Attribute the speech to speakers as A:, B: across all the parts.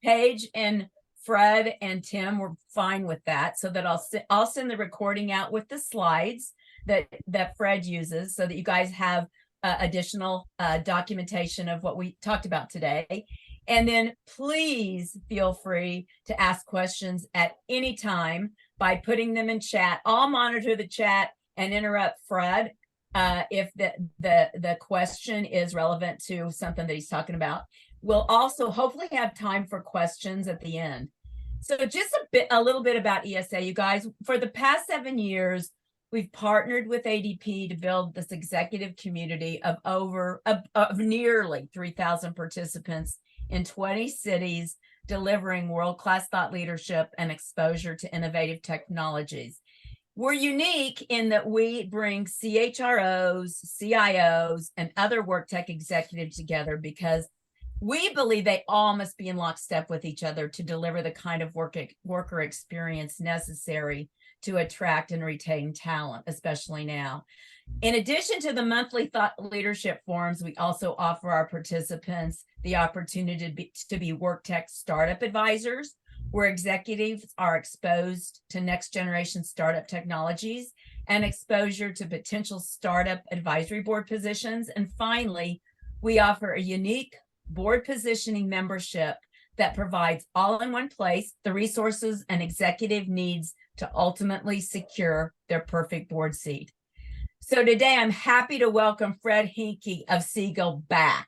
A: Paige and Fred and Tim were fine with that, so that I'll send the recording out with the slides that Fred uses, so that you guys have additional documentation of what we talked about today. And then please feel free to ask questions at any time by putting them in chat. I'll monitor the chat and interrupt Fred if the question is relevant to something that he's talking about. We'll also hopefully have time for questions at the end. So just a little bit about ESA, you guys. For the past 7 years, we've partnered with ADP to build this executive community of nearly 3,000 participants in 20 cities, delivering world-class thought leadership and exposure to innovative technologies. We're unique in that we bring CHROs, CIOs, and other work tech executives together because we believe they all must be in lockstep with each other to deliver the kind of worker experience necessary to attract and retain talent, especially now. In addition to the monthly thought leadership forums, we also offer our participants the opportunity to be work tech startup advisors, where executives are exposed to next generation startup technologies and exposure to potential startup advisory board positions. And finally, we offer a unique board positioning membership that provides all in one place the resources an executive needs to ultimately secure their perfect board seat. So today I'm happy to welcome Fred Hencke of Segal back.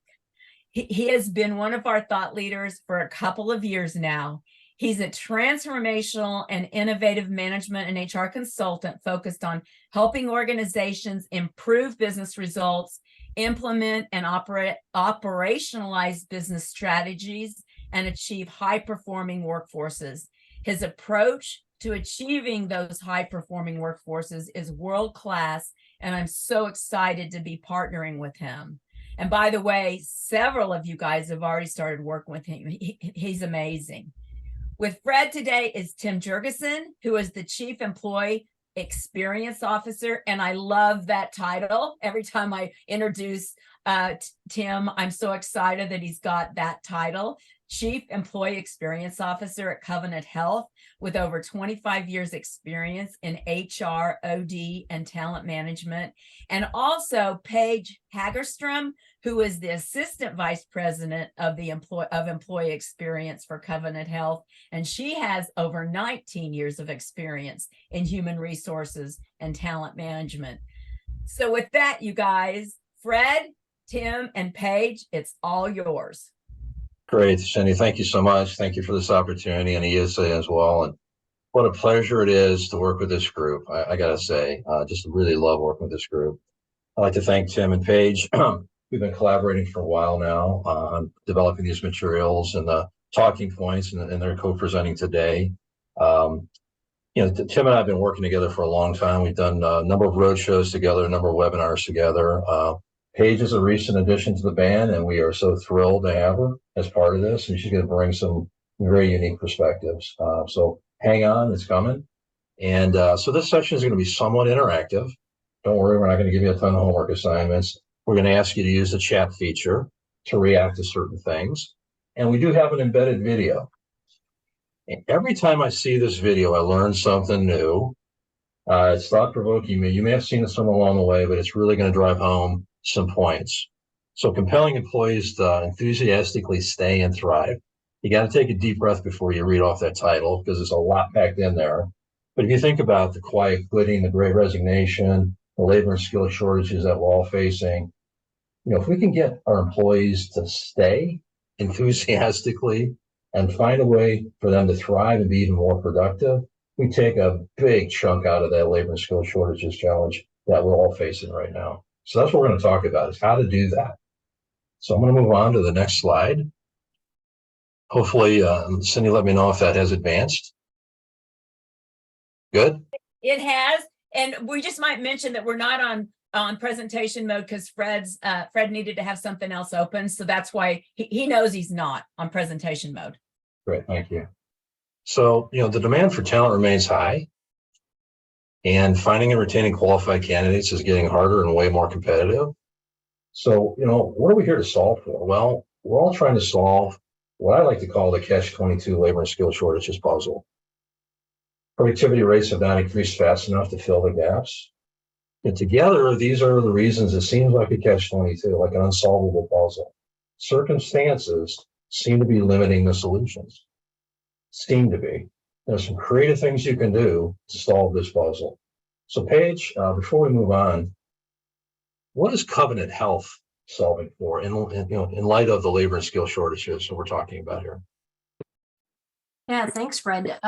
A: He has been one of our thought leaders for a couple of years now. He's a transformational and innovative management and HR consultant focused on helping organizations improve business results, implement and operationalize business strategies, and achieve high-performing workforces. His approach to achieving those high-performing workforces is world-class, and I'm so excited to be partnering with him. And by the way, several of you guys have already started working with him. He's amazing. With Fred today is Tim Juergensen, who is the Chief Employee Experience Officer, and I love that title. Every time I introduce Tim, I'm so excited that he's got that title. Chief Employee Experience Officer at Covenant Health, with over 25 years experience in HR, OD, and talent management. And also Paige Hagerstrom, who is the Assistant Vice President of Employee Experience for Covenant Health. And she has over 19 years of experience in human resources and talent management. So with that, you guys, Fred, Tim, and Paige, it's all yours.
B: Great, Cindy. Thank you so much. Thank you for this opportunity, and ESA as well. And what a pleasure it is to work with this group. I got to say, just really love working with this group. I'd like to thank Tim and Paige. We've been collaborating for a while now on developing these materials and the talking points, and they're co-presenting today. Tim and I have been working together for a long time. We've done a number of roadshows together, a number of webinars together. Paige is a recent addition to the band, and we are so thrilled to have her as part of this, and she's going to bring some very unique perspectives. So hang on, it's coming. And so this session is going to be somewhat interactive. Don't worry, we're not going to give you a ton of homework assignments. We're going to ask you to use the chat feature to react to certain things. And we do have an embedded video. And every time I see this video, I learn something new. It's thought-provoking. You may have seen this somewhere along the way, but it's really going to drive home some points. So compelling employees to enthusiastically stay and thrive. You got to take a deep breath before you read off that title, because there's a lot packed in there. But if you think about the quiet quitting, the great resignation, the labor and skill shortages that we're all facing, if we can get our employees to stay enthusiastically and find a way for them to thrive and be even more productive, we take a big chunk out of that labor and skill shortages challenge that we're all facing right now. So that's what we're going to talk about, is how to do that. So I'm going to move on to the next slide. Hopefully, Cindy, let me know if that has advanced. Good?
A: It has. And we just might mention that we're not on presentation mode because Fred needed to have something else open. So that's why he knows he's not on presentation mode.
B: Great, thank you. So, the demand for talent remains high. And finding and retaining qualified candidates is getting harder and way more competitive. So, what are we here to solve for? Well, we're all trying to solve what I like to call the catch-22 labor and skill shortages puzzle. Productivity rates have not increased fast enough to fill the gaps. And together, these are the reasons it seems like a catch-22, like an unsolvable puzzle. Circumstances seem to be limiting the solutions. Seem to be. There's some creative things you can do to solve this puzzle. So Paige, before we move on, what is Covenant Health solving for in light of the labor and skill shortages that we're talking about here?
C: Yeah, thanks, Fred.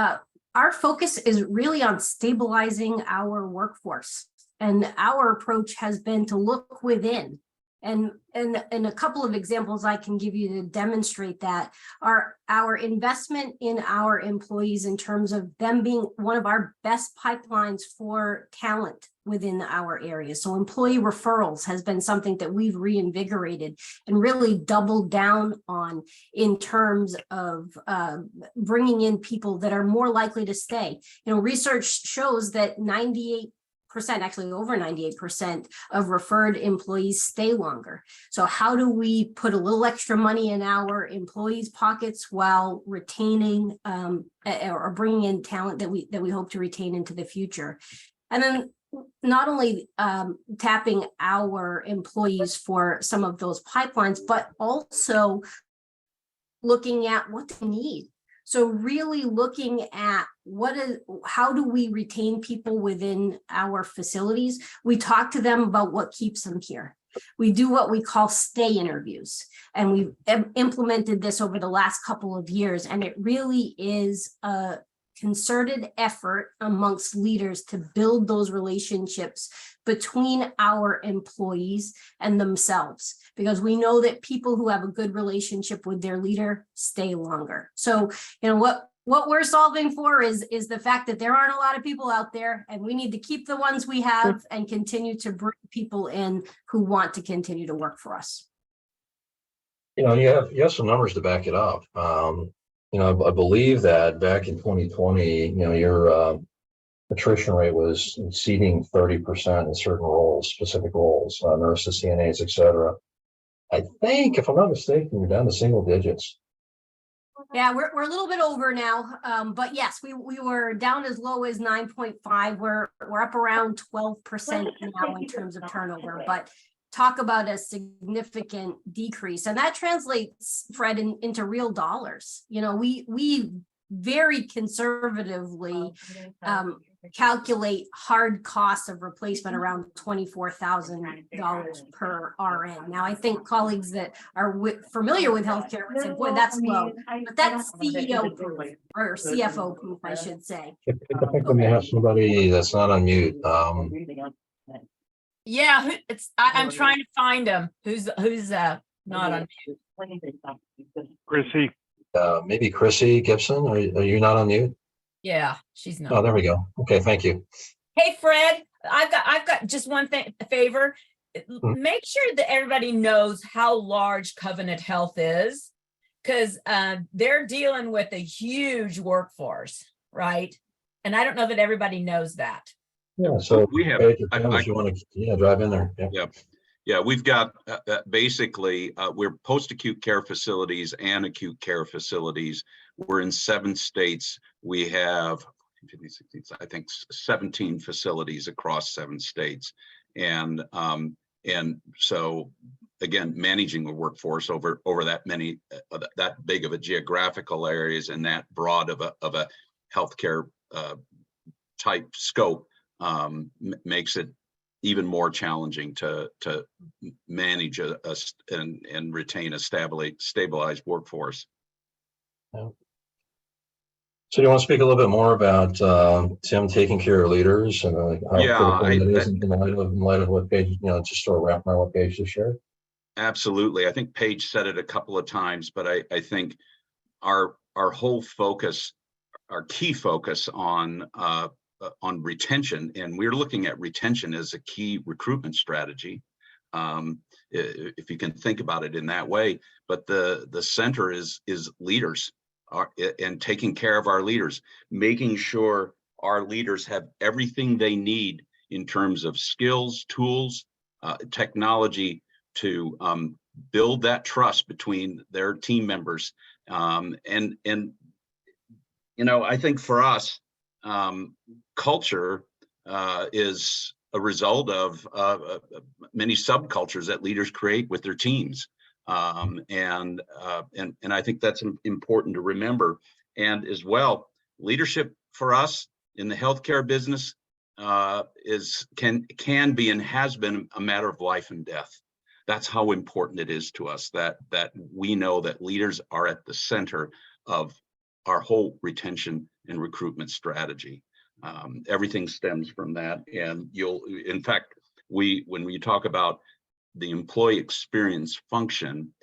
C: Our focus is really on stabilizing our workforce, and our approach has been to look within. And a couple of examples I can give you to demonstrate that are our investment in our employees in terms of them being one of our best pipelines for talent within our area. So employee referrals has been something that we've reinvigorated and really doubled down on in terms of bringing in people that are more likely to stay. You know, research shows that 98%, actually over 98% of referred employees stay longer. So how do we put a little extra money in our employees' pockets while retaining or bringing in talent that we hope to retain into the future? And then not only tapping our employees for some of those pipelines, but also looking at what they need. So really looking at how do we retain people within our facilities? We talk to them about what keeps them here. We do what we call stay interviews, and we've implemented this over the last couple of years, and it really is a concerted effort amongst leaders to build those relationships between our employees and themselves, because we know that people who have a good relationship with their leader stay longer. So, you know, what we're solving for is the fact that there aren't a lot of people out there, and we need to keep the ones we have and continue to bring people in who want to continue to work for us.
B: You know, you have some numbers to back it up. You know, I believe that back in 2020, you know, your attrition rate was exceeding 30% in certain roles, specific roles, nurses, CNAs, et cetera. I think, if I'm not mistaken, you're down to single digits.
C: Yeah, we're a little bit over now, but yes, we were down as low as 9.5. We're up around 12% now in terms of turnover, but talk about a significant decrease, and that translates, Fred, into real dollars. You know, we very conservatively calculate hard costs of replacement around $24,000 per RN. Now, I think colleagues that are familiar with healthcare would say, boy, that's low, but that's CEO proof, or CFO proof, I should say.
B: I think we may have somebody that's not on mute.
A: Yeah, I'm trying to find him. Who's not on mute?
D: Chrissy.
B: Maybe Chrissy Gibson. Are you not on mute?
A: Yeah, she's not.
B: Oh, there we go. Okay, thank you.
A: Hey, Fred, I've got just one favor. Make sure that everybody knows how large Covenant Health is, because they're dealing with a huge workforce, right? And I don't know that everybody knows that.
B: Yeah, so
E: we have.
B: if you want to drive in there.
E: Yeah, we've got basically we're post-acute care facilities and acute care facilities. We're in 7 states. We have, I think, 17 facilities across 7 states, and so again, managing the workforce over that many, that big of a geographical areas and that broad of a healthcare type scope makes it even more challenging to manage and retain a stabilized workforce.
B: Yeah. So you want to speak a little bit more about Tim taking care of leaders and how critical it is in light of what Paige, just sort of wrap around what Paige just shared?
E: Absolutely. I think Paige said it a couple of times, but I think our whole focus, our key focus on retention, and we're looking at retention as a key recruitment strategy, if you can think about it in that way. But the center is leaders, and taking care of our leaders, making sure our leaders have everything they need in terms of skills, tools, technology to build that trust between their team members. And I think for us, culture is a result of many subcultures that leaders create with their teams. And I think that's important to remember. And as well, leadership for us in the healthcare business can be and has been a matter of life and death. That's how important it is to us that we know that leaders are at the center of our whole retention and recruitment strategy. Everything stems from that. And in fact, when we talk about the employee experience function,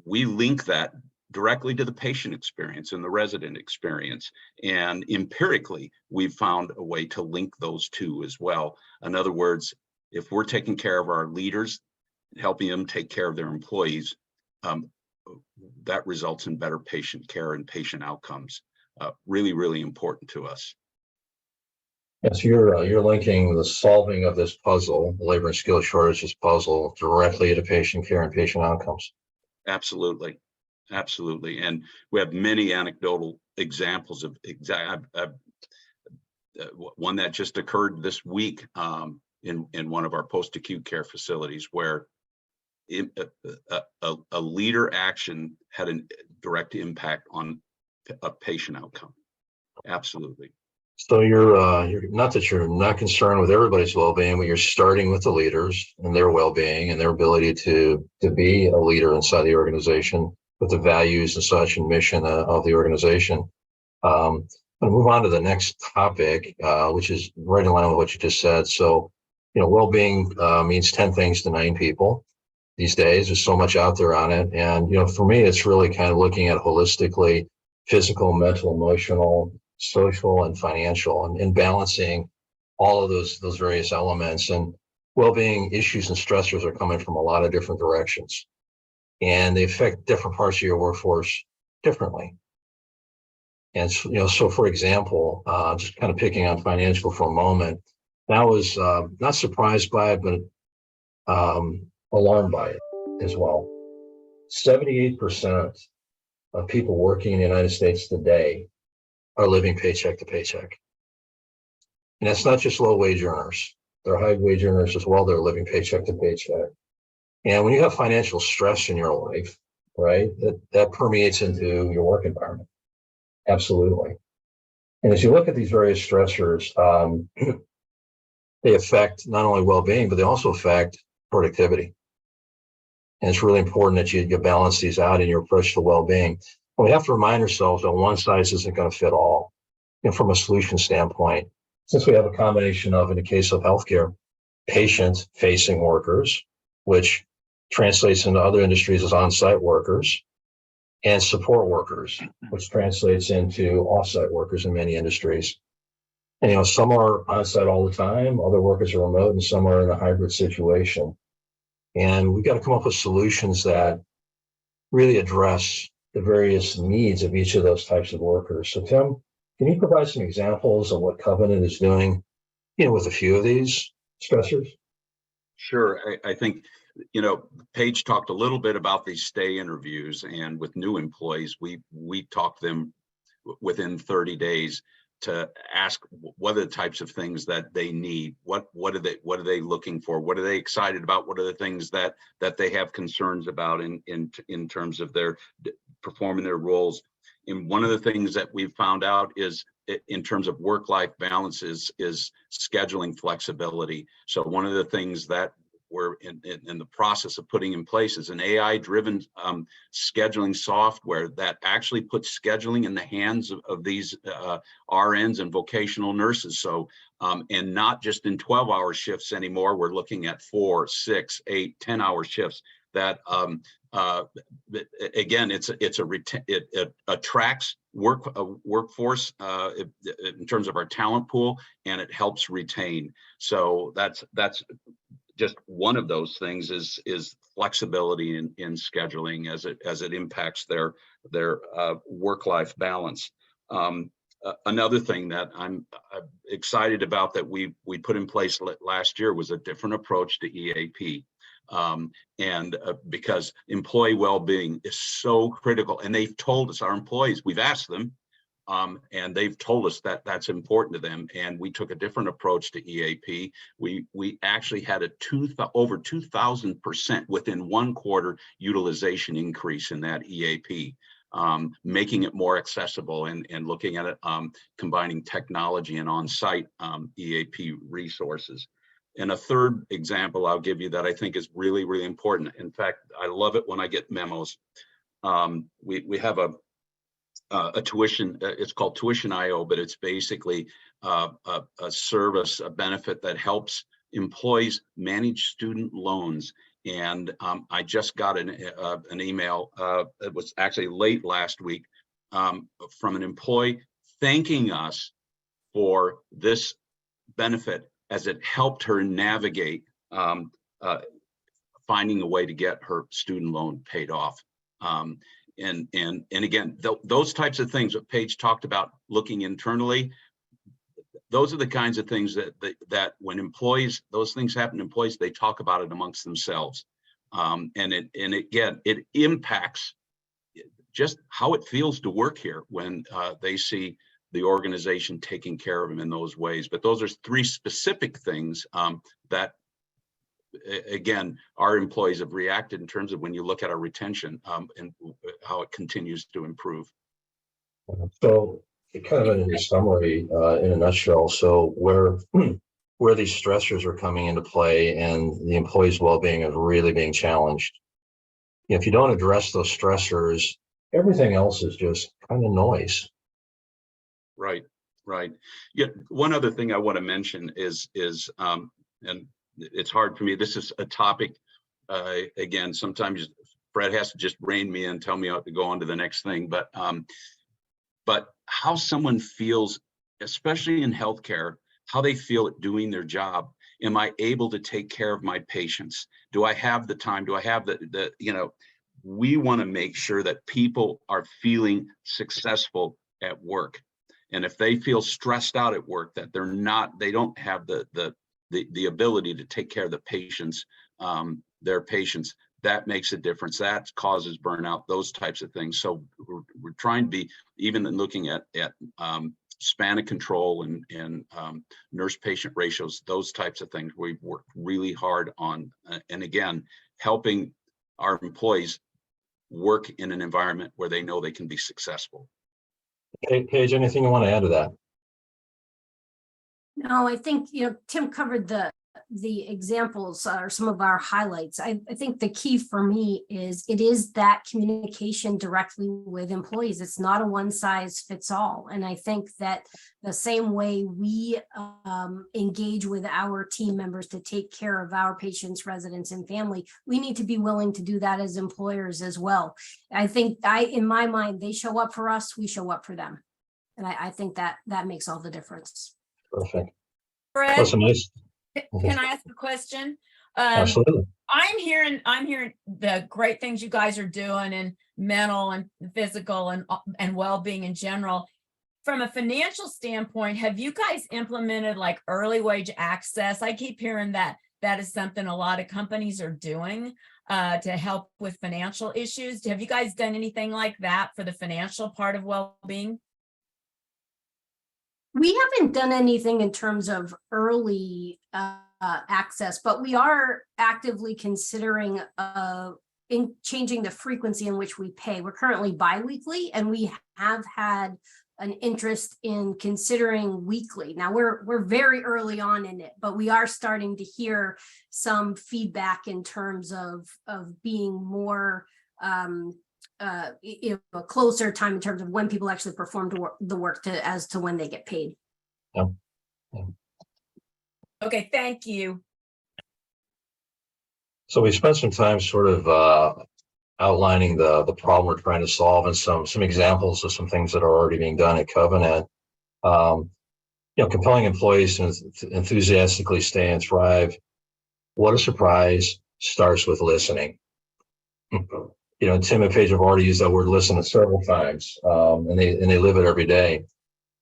E: we link that directly to the patient experience and the resident experience. And empirically, we've found a way to link those two as well. In other words, if we're taking care of our leaders, helping them take care of their employees, that results in better patient care and patient outcomes. Really, really important to us.
B: Yes, you're linking the solving of this puzzle, the labor and skill shortages puzzle, directly to patient care and patient outcomes.
E: Absolutely. Absolutely. And we have many anecdotal examples of one that just occurred this week in one of our post-acute care facilities, where a leader action had a direct impact on a patient outcome. Absolutely.
B: So you're not that you're not concerned with everybody's well-being, but you're starting with the leaders and their well-being and their ability to be a leader inside the organization with the values and such and mission of the organization. I'll move on to the next topic, which is right in line with what you just said. So, well-being means 10 things to 9 people these days. There's so much out there on it. And, for me, it's really kind of looking at holistically physical, mental, emotional, social, and financial, and balancing all of those various elements. And well-being issues and stressors are coming from a lot of different directions, and they affect different parts of your workforce differently. And so for example, just kind of picking on financial for a moment, I was not surprised by it, but alarmed by it as well. 78% of people working in the United States today are living paycheck to paycheck. And that's not just low wage earners. They're high wage earners as well. They're living paycheck to paycheck. And when you have financial stress in your life, right, that permeates into your work environment. Absolutely. And as you look at these various stressors, they affect not only well-being, but they also affect productivity. And it's really important that you balance these out in your approach to well-being. We have to remind ourselves that one size isn't going to fit all. From a solution standpoint, since we have a combination of, in the case of healthcare, patient-facing workers, which translates into other industries as on-site workers, and support workers, which translates into off-site workers in many industries. And some are on-site all the time, other workers are remote, and some are in a hybrid situation. And we've got to come up with solutions that really address the various needs of each of those types of workers. So Tim, can you provide some examples of what Covenant is doing, with a few of these stressors?
E: Sure. I think, Paige talked a little bit about these stay interviews, and with new employees, we talk them within 30 days to ask what are the types of things that they need, what are they looking for, what are they excited about, what are the things that they have concerns about in terms of their performing their roles. And one of the things that we've found out is, in terms of work-life balance, is scheduling flexibility. So one of the things that we're in the process of putting in place is an AI-driven scheduling software that actually puts scheduling in the hands of these RNs and vocational nurses. So, and not just in 12-hour shifts anymore, we're looking at 4, 6, 8, 10-hour shifts that, again, it attracts workforce in terms of our talent pool, and it helps retain. So that's just one of those things is flexibility in scheduling as it impacts their work-life balance. Another thing that I'm excited about that we put in place last year was a different approach to EAP. Because employee well-being is so critical, and they've told us, our employees, we've asked them, and they've told us that that's important to them. And we took a different approach to EAP. We actually had over 2,000% within 1 quarter utilization increase in that EAP, making it more accessible and looking at it, combining technology and on-site EAP resources. And a third example I'll give you that I think is really, really important. In fact, I love it when I get memos. We have a tuition, it's called Tuition.io, but it's basically a service, a benefit that helps employees manage student loans. And I just got an email, it was actually late last week, from an employee thanking us for this benefit as it helped her navigate finding a way to get her student loan paid off. And again, those types of things that Paige talked about, looking internally, those are the kinds of things that when employees, those things happen to employees, they talk about it amongst themselves. And again, it impacts just how it feels to work here when they see the organization taking care of them in those ways. But those are 3 specific things that, again, our employees have reacted in terms of when you look at our retention and how it continues to improve.
B: So kind of in summary, in a nutshell, so where these stressors are coming into play and the employees' well-being is really being challenged. If you don't address those stressors, everything else is just kind of noise.
E: Right. Yeah. One other thing I want to mention is and it's hard for me. This is a topic, again, sometimes Fred has to just rein me in, tell me how to go on to the next thing. But how someone feels, especially in healthcare, how they feel at doing their job. Am I able to take care of my patients? Do I have the time? Do I have we want to make sure that people are feeling successful at work. And if they feel stressed out at work, that they don't have the ability to take care of the patients, their patients, that makes a difference. That causes burnout, those types of things. So we're trying to be, even in looking at span of control and nurse patient ratios, those types of things, we've worked really hard on, and again, helping our employees work in an environment where they know they can be successful.
B: Hey, Paige, anything you want to add to that?
C: No, I think, Tim covered the examples or some of our highlights. I think the key for me is it is that communication directly with employees. It's not a one size fits all. And I think that the same way we engage with our team members to take care of our patients, residents, and family, we need to be willing to do that as employers as well. I think in my mind, they show up for us, we show up for them. And I think that makes all the difference.
B: Perfect.
A: Fred,
B: That's a nice.
A: can I ask a question?
B: Absolutely.
A: I'm hearing the great things you guys are doing in mental and physical and well-being in general. From a financial standpoint, have you guys implemented like early wage access? I keep hearing that is something a lot of companies are doing to help with financial issues. Have you guys done anything like that for the financial part of well-being?
C: We haven't done anything in terms of early access, but we are actively considering in changing the frequency in which we pay. We're currently biweekly, and we have had an interest in considering weekly. Now we're very early on in it, but we are starting to hear some feedback in terms of being more a closer time in terms of when people actually perform the work as to when they get paid.
B: Yeah.
A: Okay, thank you.
B: So we spent some time sort of outlining the problem we're trying to solve and some examples of some things that are already being done at Covenant. Compelling employees to enthusiastically stay and thrive. What a surprise starts with listening. Tim and Paige have already used that word listen several times, and they live it every day.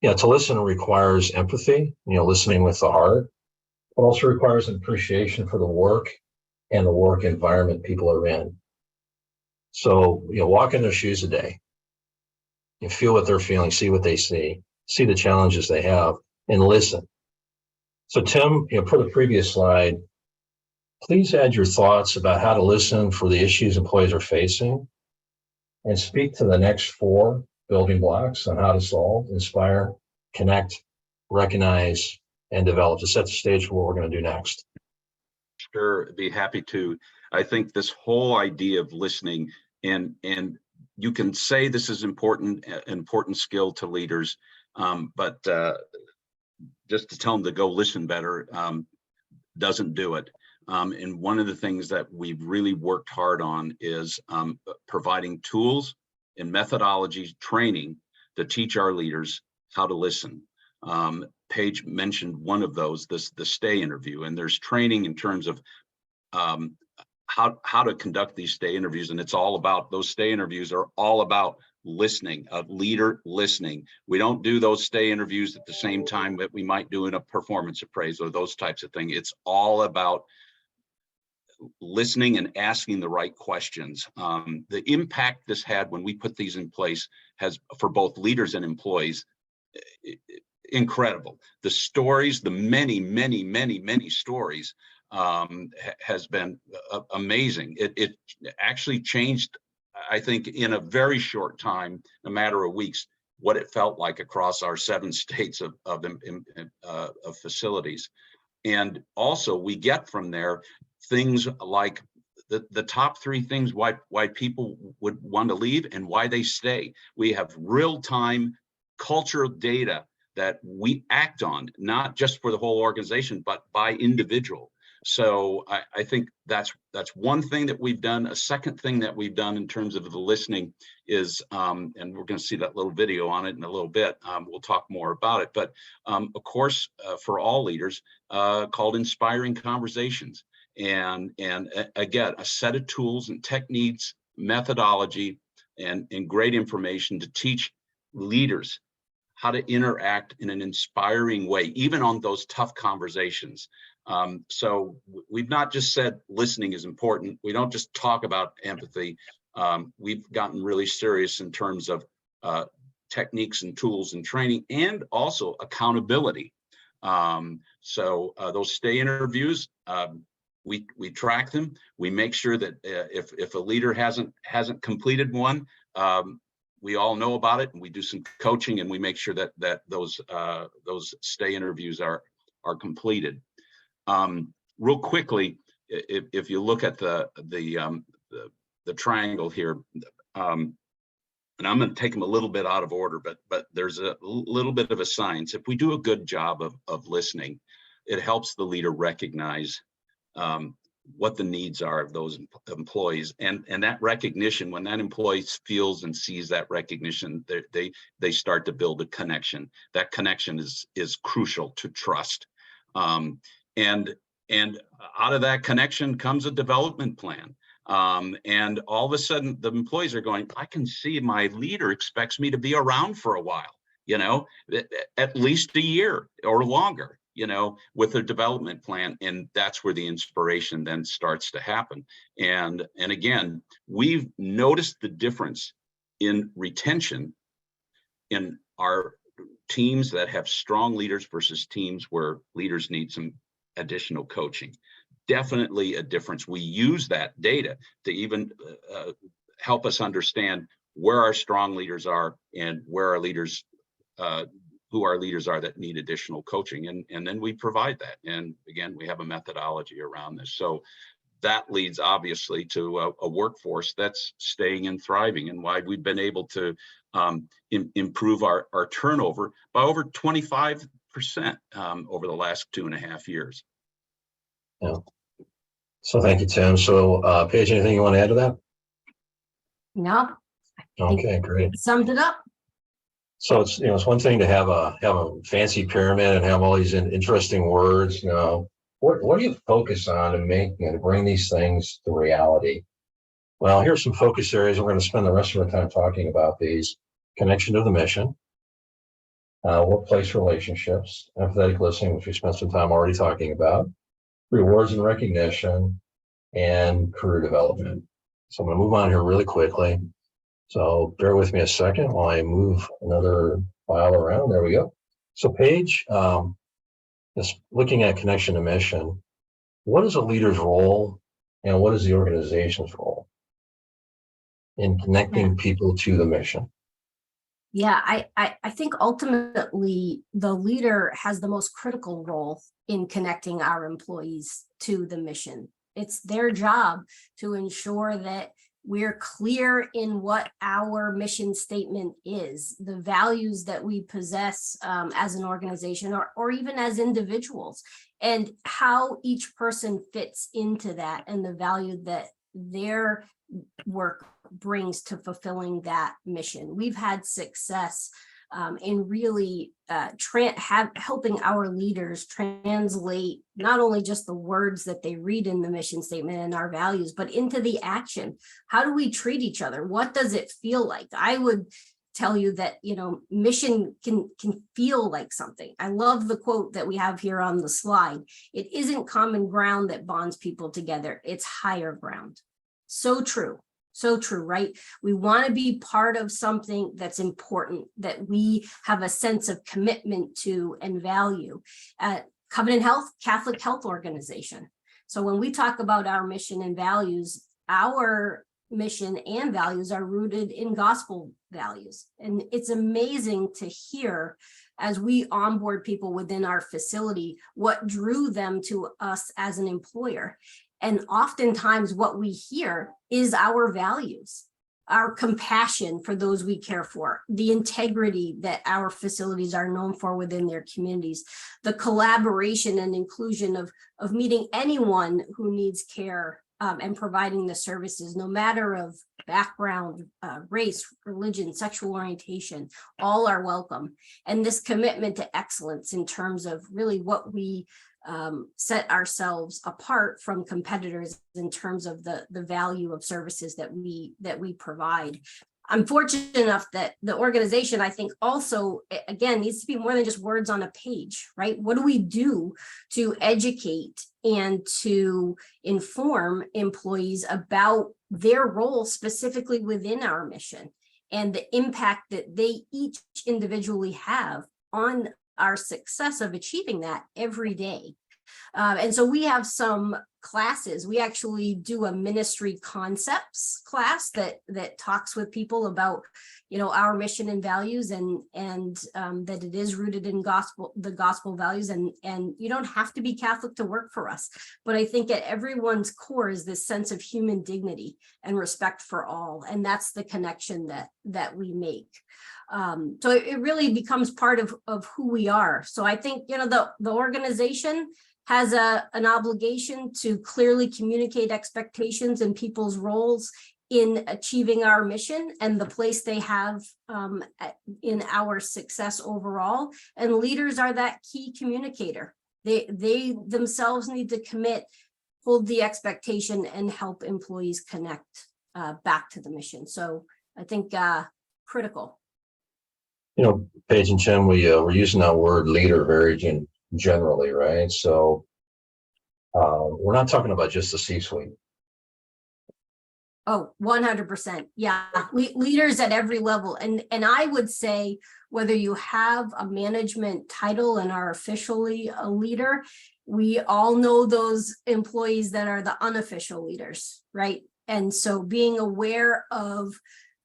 B: To listen requires empathy, listening with the heart. It also requires an appreciation for the work and the work environment people are in. So, walk in their shoes a day. You feel what they're feeling, see what they see the challenges they have, and listen. So Tim, per the previous slide, please add your thoughts about how to listen for the issues employees are facing and speak to the next 4 building blocks on how to solve, inspire, connect, recognize, and develop to set the stage for what we're going to do next.
E: Sure, be happy to. I think this whole idea of listening, and you can say this is important skill to leaders, but just to tell them to go listen better doesn't do it. And one of the things that we've really worked hard on is providing tools and methodology training to teach our leaders how to listen. Paige mentioned one of those, the stay interview, and there's training in terms of how to conduct these stay interviews. And it's all about, those stay interviews are all about listening, a leader listening. We don't do those stay interviews at the same time that we might do in a performance appraisal or those types of things. It's all about listening and asking the right questions. The impact this had when we put these in place has, for both leaders and employees, incredible. The stories, the many stories has been amazing. It actually changed, I think, in a very short time, a matter of weeks, what it felt like across our 7 states of facilities. And also we get from there things like the top 3 things why people would want to leave and why they stay. We have real-time cultural data that we act on, not just for the whole organization, but by individual. So I think that's one thing that we've done. A second thing that we've done in terms of the listening is, and we're going to see that little video on it in a little bit. We'll talk more about it, but of course, for all leaders, called Inspiring Conversations. And again, a set of tools and techniques, methodology, and great information to teach leaders how to interact in an inspiring way, even on those tough conversations. So we've not just said listening is important. We don't just talk about empathy. We've gotten really serious in terms of techniques and tools and training, and also accountability. So those stay interviews, we track them. We make sure that if a leader hasn't completed one, we all know about it, and we do some coaching, and we make sure that those stay interviews are completed. Real quickly, if you look at the triangle here, and I'm going to take them a little bit out of order, but there's a little bit of a science. If we do a good job of listening, it helps the leader recognize what the needs are of those employees, and that recognition, when that employee feels and sees that recognition, they start to build a connection. That connection is crucial to trust, and out of that connection comes a development plan. And all of a sudden the employees are going, I can see my leader expects me to be around for a while, at least a year or longer, with a development plan. And that's where the inspiration then starts to happen. And again, we've noticed the difference in retention in our teams that have strong leaders versus teams where leaders need some additional coaching. Definitely a difference. We use that data to even help us understand where our strong leaders are and where our leaders, who our leaders are that need additional coaching. And then we provide that. And again, we have a methodology around this. So that leads obviously to a workforce that's staying and thriving, and why we've been able to improve our turnover by over 25% over the last 2.5 years.
B: Yeah. So thank you, Tim. So Paige, anything you want to add to that?
C: No.
B: Okay, great.
C: Summed it up.
B: So it's it's one thing to have a fancy pyramid and have all these interesting words. What do you focus on to bring these things to reality? Well, here's some focus areas. We're going to spend the rest of our time talking about these: connection to the mission, workplace relationships, empathetic listening, which we spent some time already talking about, rewards and recognition, and career development. So I'm going to move on here really quickly. So bear with me a second while I move another file around. There we go. So Paige, is looking at connection to mission. What is a leader's role and what is the organization's role in connecting people to the mission?
C: Yeah, I think ultimately the leader has the most critical role in connecting our employees to the mission. It's their job to ensure that we're clear in what our mission statement is, the values that we possess as an organization or even as individuals, and how each person fits into that and the value that their work brings to fulfilling that mission. We've had success in really helping our leaders translate not only just the words that they read in the mission statement and our values, but into the action. How do we treat each other? What does it feel like? I would tell you that, mission can feel like something. I love the quote that we have here on the slide. It isn't common ground that bonds people together. It's higher ground. So true. So true, right? We want to be part of something that's important, that we have a sense of commitment to and value. Covenant Health, Catholic health organization. So when we talk about our mission and values, our mission and values are rooted in gospel values. And it's amazing to hear as we onboard people within our facility, what drew them to us as an employer. And oftentimes what we hear is our values, our compassion for those we care for, the integrity that our facilities are known for within their communities, the collaboration and inclusion of meeting anyone who needs care and providing the services, no matter of background, race, religion, sexual orientation, all are welcome. And this commitment to excellence in terms of really what we set ourselves apart from competitors in terms of the value of services that we provide. I'm fortunate enough that the organization, I think, also, again, needs to be more than just words on a page, right? What do we do to educate and to inform employees about their role specifically within our mission and the impact that they each individually have on our success of achieving that every day. And so we have some classes. We actually do a ministry concepts class that talks with people about, our mission and values and that it is rooted in the gospel values. And you don't have to be Catholic to work for us. But I think at everyone's core is this sense of human dignity and respect for all. And that's the connection that we make. So it really becomes part of who we are. So I think, the organization has an obligation to clearly communicate expectations and people's roles in achieving our mission and the place they have in our success overall. And leaders are that key communicator. They themselves need to commit, hold the expectation, and help employees connect back to the mission. So I think critical.
B: Paige and Tim, we're using that word leader very generally, right? So we're not talking about just the C-suite.
C: Oh, 100%. Yeah, leaders at every level. And I would say whether you have a management title and are officially a leader, we all know those employees that are the unofficial leaders, right? And so being aware of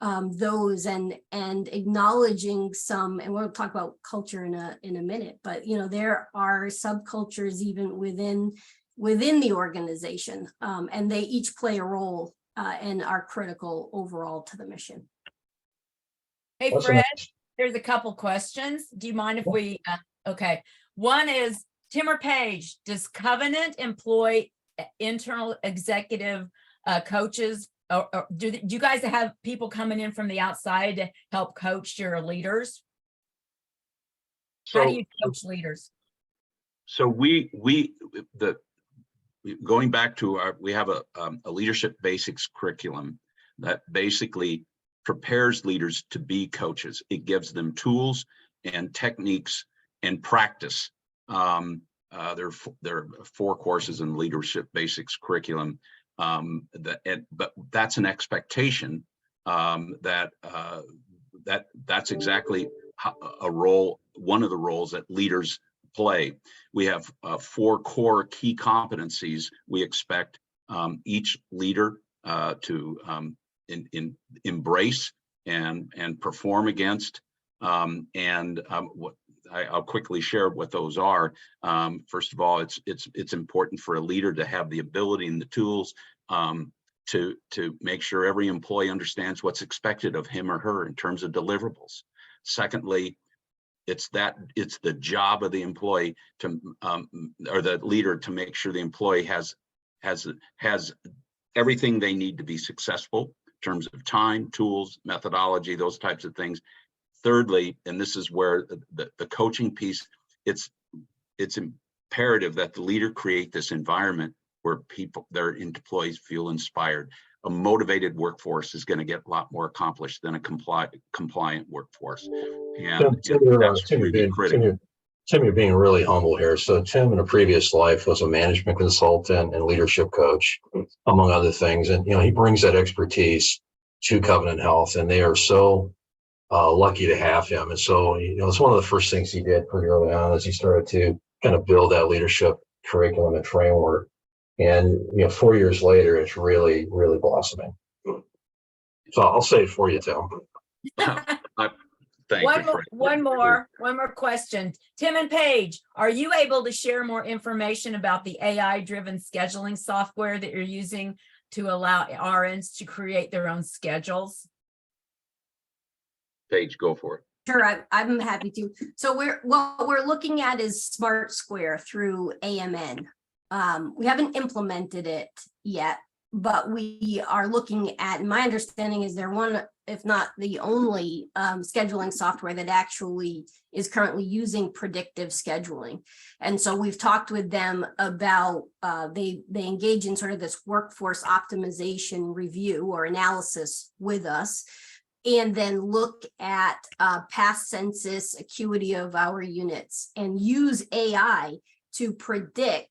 C: those and acknowledging some, and we'll talk about culture in a minute, but there are subcultures even within the organization, and they each play a role and are critical overall to the mission.
A: Hey, Fred, there's a couple questions. Do you mind if we, okay. One is, Tim or Paige, does Covenant employ internal executive coaches? Or do you guys have people coming in from the outside to help coach your leaders? How do you coach leaders?
E: So going back to we have a leadership basics curriculum that basically prepares leaders to be coaches. It gives them tools and techniques and practice. There are 4 courses in leadership basics curriculum. But that's an expectation that's exactly a role, one of the roles that leaders play. We have 4 core key competencies we expect each leader to embrace and perform against. I'll quickly share what those are. First of all, it's important for a leader to have the ability and the tools to make sure every employee understands what's expected of him or her in terms of deliverables. Secondly, it's the job of the employee to or the leader to make sure the employee has everything they need to be successful in terms of time, tools, methodology, those types of things. Thirdly, and this is where the coaching piece, it's imperative that the leader create this environment where their employees feel inspired. A motivated workforce is going to get a lot more accomplished than a compliant workforce. And
B: Tim,
E: that's really critical.
B: Tim, you're being really humble here. So Tim, in a previous life, was a management consultant and leadership coach, among other things. And, he brings that expertise to Covenant Health, and they are so lucky to have him. And so, it's one of the first things he did pretty early on as he started to kind of build that leadership curriculum and framework. And, 4 years later, it's really, really blossoming. So I'll say it for you, Tim.
A: One more question. Tim and Paige, are you able to share more information about the AI-driven scheduling software that you're using to allow RNs to create their own schedules?
E: Paige, go for it.
C: Sure, I'm happy to. So what we're looking at is Smart Square through AMN. We haven't implemented it yet, but we are looking at, my understanding is they're one, if not the only scheduling software that actually is currently using predictive scheduling. And so we've talked with them about, they engage in sort of this workforce optimization review or analysis with us, and then look at past census acuity of our units and use AI to predict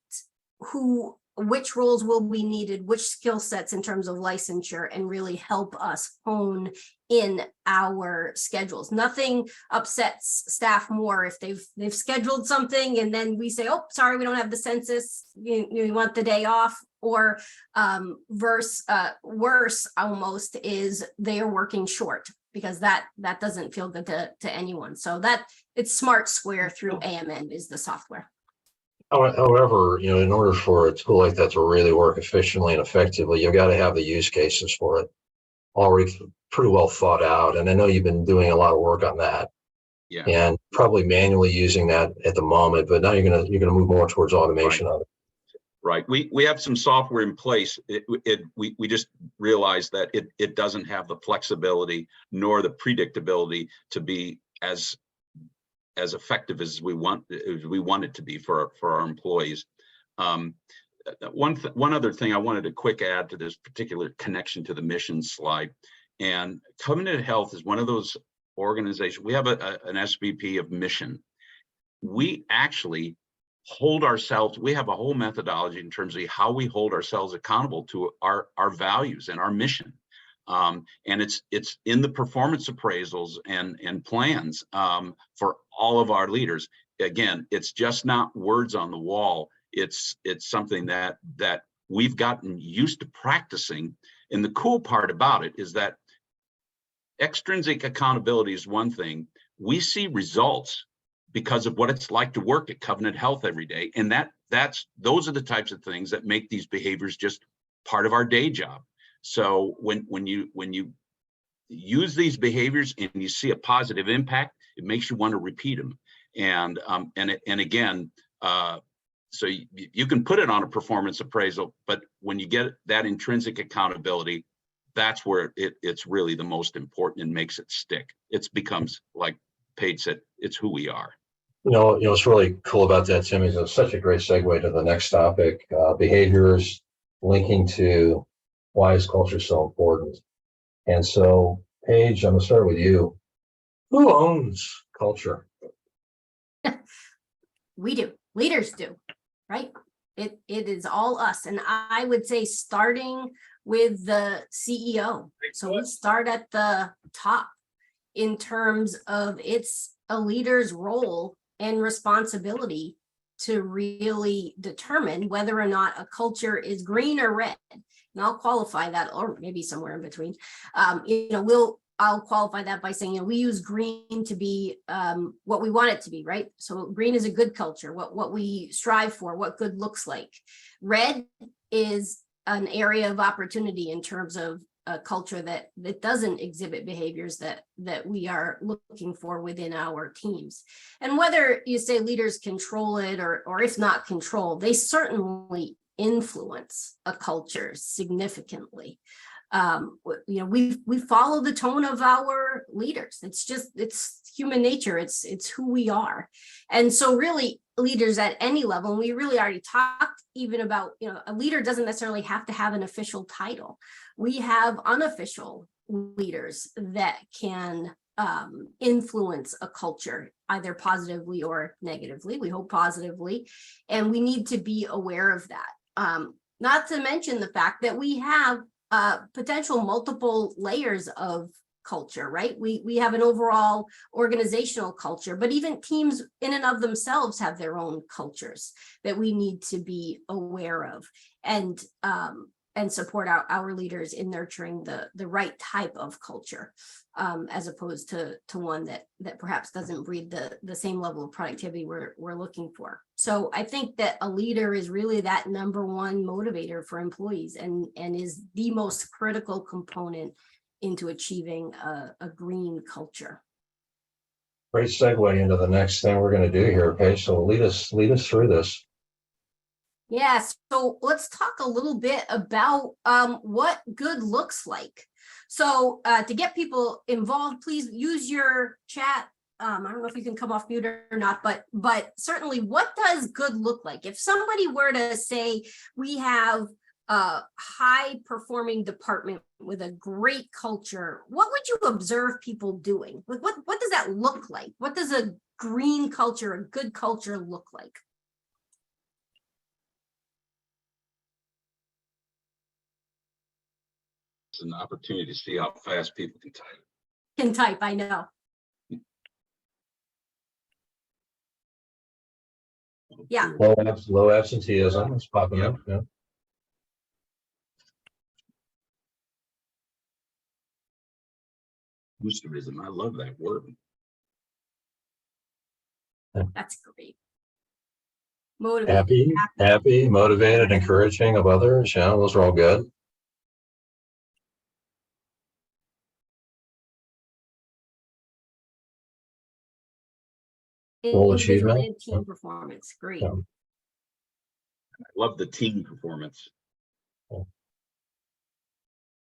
C: which roles will be needed, which skill sets in terms of licensure, and really help us hone in our schedules. Nothing upsets staff more if they've scheduled something and then we say, oh, sorry, we don't have the census, you want the day off, or worse almost is they are working short, because that doesn't feel good to anyone. So it's Smart Square through AMN is the software.
B: However, in order for a tool like that to really work efficiently and effectively, you've got to have the use cases for it already pretty well thought out. And I know you've been doing a lot of work on that. Yeah. And probably manually using that at the moment, but now you're gonna move more towards automation of it.
E: Right. We have some software in place. We just realized that it doesn't have the flexibility nor the predictability to be as effective as we want it to be for our employees. One other thing I wanted to quick add to this particular connection to the mission slide, and Covenant Health is one of those organizations. We have an SVP of mission. We actually hold ourselves, we have a whole methodology in terms of how we hold ourselves accountable to our values and our mission. And it's in the performance appraisals and plans for all of our leaders. Again, it's just not words on the wall. It's something that we've gotten used to practicing. And the cool part about it is that extrinsic accountability is one thing. We see results because of what it's like to work at Covenant Health every day. And those are the types of things that make these behaviors just part of our day job. So when you use these behaviors and you see a positive impact, it makes you want to repeat them. And again, so you can put it on a performance appraisal, but when you get that intrinsic accountability, that's where it's really the most important and makes it stick. It becomes, like Paige said, it's who we are.
B: What's really cool about that, Tim, is it's such a great segue to the next topic, behaviors linking to why is culture so important. And so, Paige, I'm gonna start with you. Who owns culture?
C: We do. Leaders do, right? It is all us. And I would say starting with the CEO. So we start at the top in terms of it's a leader's role and responsibility to really determine whether or not a culture is green or red. And I'll qualify that, or maybe somewhere in between. I'll qualify that by saying, we use green to be what we want it to be, right? So green is a good culture, what we strive for, what good looks like. Red is an area of opportunity in terms of a culture that doesn't exhibit behaviors that we are looking for within our teams. And whether you say leaders control it or if not control, they certainly influence a culture significantly. We follow the tone of our leaders. It's human nature. It's who we are. And so really leaders at any level, and we really already talked even about, a leader doesn't necessarily have to have an official title. We have unofficial leaders that can influence a culture either positively or negatively. We hope positively, and we need to be aware of that. Not to mention the fact that we have potential multiple layers of culture, right? We have an overall organizational culture, but even teams in and of themselves have their own cultures that we need to be aware of and support our leaders in nurturing the right type of culture, as opposed to one that perhaps doesn't breed the same level of productivity we're looking for. So I think that a leader is really that number one motivator for employees and is the most critical component into achieving a green culture.
B: Great segue into the next thing we're going to do here, Paige. So lead us through this.
C: Yes. So let's talk a little bit about what good looks like. So to get people involved, please use your chat. I don't know if you can come off mute or not, but certainly, what does good look like? If somebody were to say we have a high performing department with a great culture, what would you observe people doing? What does that look like? What does a green culture, a good culture look like?
E: It's an opportunity to see how fast people can type.
C: I know. Yeah.
B: Low absenteeism is popping up. Yeah.
E: Boosterism, I love that word.
C: That's great. Motivated.
B: Happy, motivated, encouraging of others. Yeah, those are all good. Goal achievement
C: and team performance. Great.
B: Yeah.
E: I love the team performance.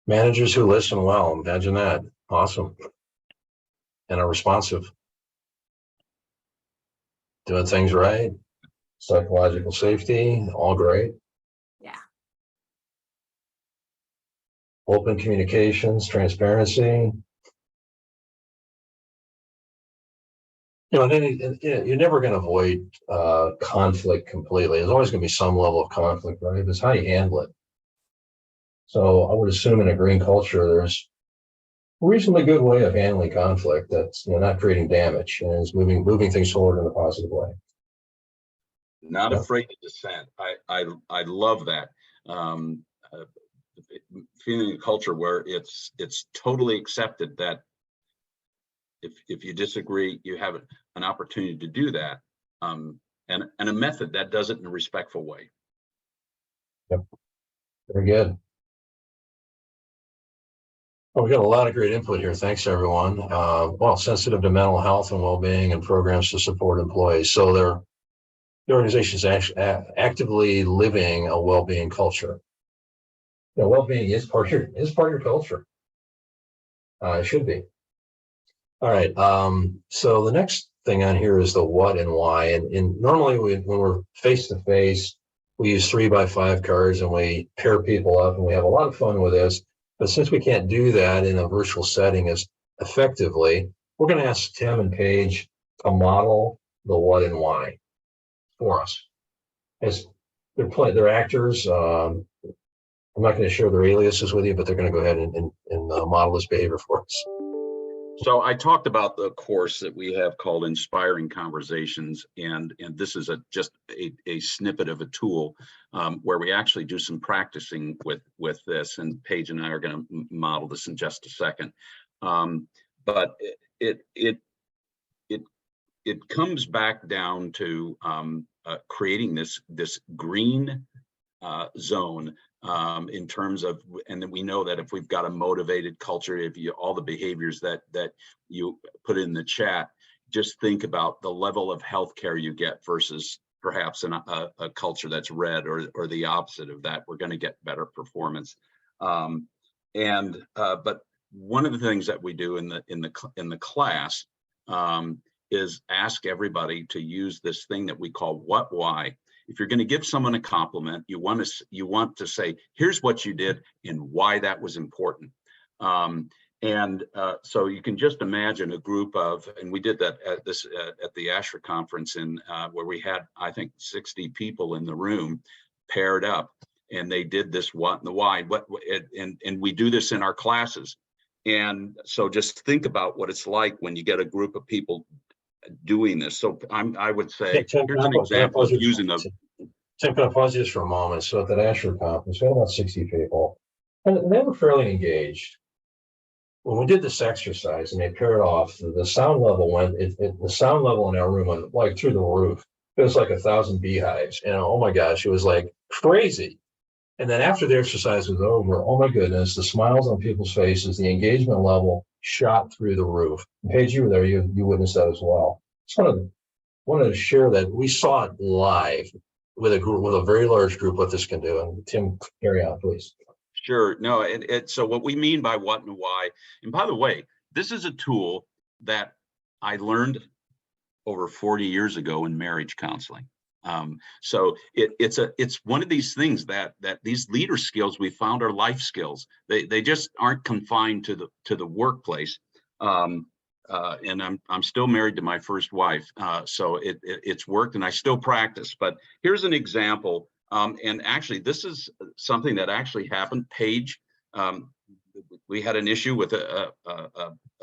B: Managers who listen well. Imagine that. Awesome. And are responsive. Doing things right. Psychological safety, all great.
C: Yeah.
B: Open communications, transparency. You're never going to avoid conflict completely. There's always going to be some level of conflict, right? It's how you handle it. So I would assume in a green culture, there's a reasonably good way of handling conflict that's not creating damage and is moving things forward in a positive way.
E: Not afraid of dissent. I love that. Feeling a culture where it's totally accepted that if you disagree, you have an opportunity to do that, and a method that does it in a respectful way.
B: Yep. Very good. Well, we got a lot of great input here. Thanks, everyone. Sensitive to mental health and well-being and programs to support employees. So the organization is actually actively living a well-being culture. Well-being is part of your culture. It should be. All right. So the next thing on here is the what and why. And normally when we're face to face, we use 3x5 cards and we pair people up and we have a lot of fun with this. But since we can't do that in a virtual setting as effectively, we're going to ask Tim and Paige to model the what and why for us. As they're actors. I'm not going to share their aliases with you, but they're going to go ahead and model this behavior for us.
E: So I talked about the course that we have called Inspiring Conversations, and this is just a snippet of a tool where we actually do some practicing with this, and Paige and I are going to model this in just a second. But it comes back down to creating this green zone in terms of, and then we know that if we've got a motivated culture, if you all the behaviors that you put in the chat, just think about the level of healthcare you get versus perhaps a culture that's red or the opposite of that. We're going to get better performance. But one of the things that we do in the class is ask everybody to use this thing that we call what, why. If you're going to give someone a compliment, you want to say, here's what you did and why that was important. So you can just imagine a group of, and we did that at the ASHRA conference where we had, I think, 60 people in the room paired up, and they did this what and the why. And we do this in our classes. And so just think about what it's like when you get a group of people doing this. So I would say, here's an example of using the.
B: Tim, can I pause you just for a moment? So at that ASHRA conference, we had about 60 people, and they were fairly engaged. When we did this exercise and they paired off, the sound level the sound level in our room went like through the roof. It was like 1,000 beehives, and oh my gosh, it was like crazy. And then after the exercise was over, oh my goodness, the smiles on people's faces, the engagement level shot through the roof. Paige, you were there, you witnessed that as well. Just wanted to share that we saw it live with a very large group, what this can do. And Tim, carry on, please.
E: Sure. No, so what we mean by what and why, and by the way, this is a tool that I learned over 40 years ago in marriage counseling. So it's one of these things that these leader skills we found are life skills. They just aren't confined to the workplace. And I'm still married to my first wife, so it's worked, and I still practice. But here's an example, and actually this is something that actually happened. Paige, we had an issue with a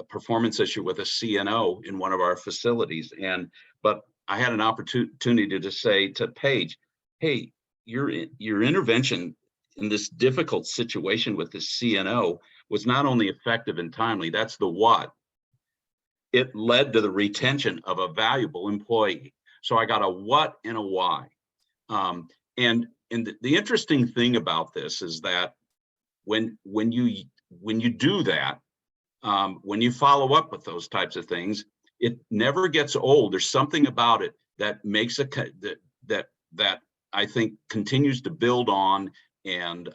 E: performance issue with a CNO in one of our facilities, but I had an opportunity to say to Paige, hey, your intervention in this difficult situation with the CNO was not only effective and timely, that's the what. It led to the retention of a valuable employee. So I got a what and a why. And the interesting thing about this is that when you do that, when you follow up with those types of things, it never gets old. There's something about it that makes that I think continues to build on and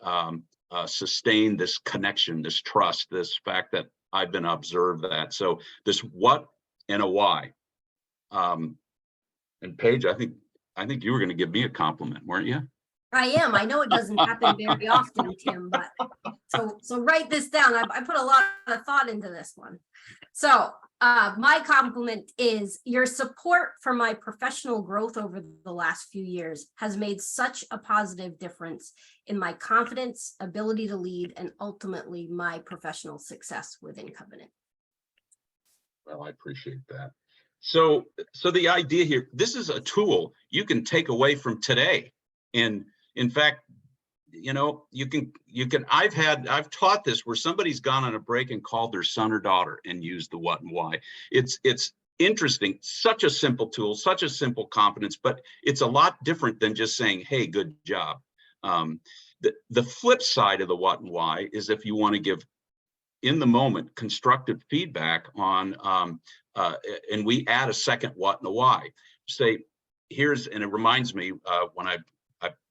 E: sustain this connection, this trust, this fact that I've been observed that. So this what and a why. And Paige, I think you were going to give me a compliment, weren't you?
C: I am. I know it doesn't happen very often, Tim, but so write this down. I put a lot of thought into this one. So my compliment is your support for my professional growth over the last few years has made such a positive difference in my confidence, ability to lead, and ultimately my professional success within Covenant.
E: Well, I appreciate that. So the idea here, this is a tool you can take away from today. And in fact, you know, you can, I've taught this where somebody's gone on a break and called their son or daughter and used the what and why. It's interesting, such a simple tool, such a simple competence, but it's a lot different than just saying, hey, good job. The flip side of the what and why is if you want to give in the moment constructive feedback on, and we add a second what and a why. Say, here's, and it reminds me when I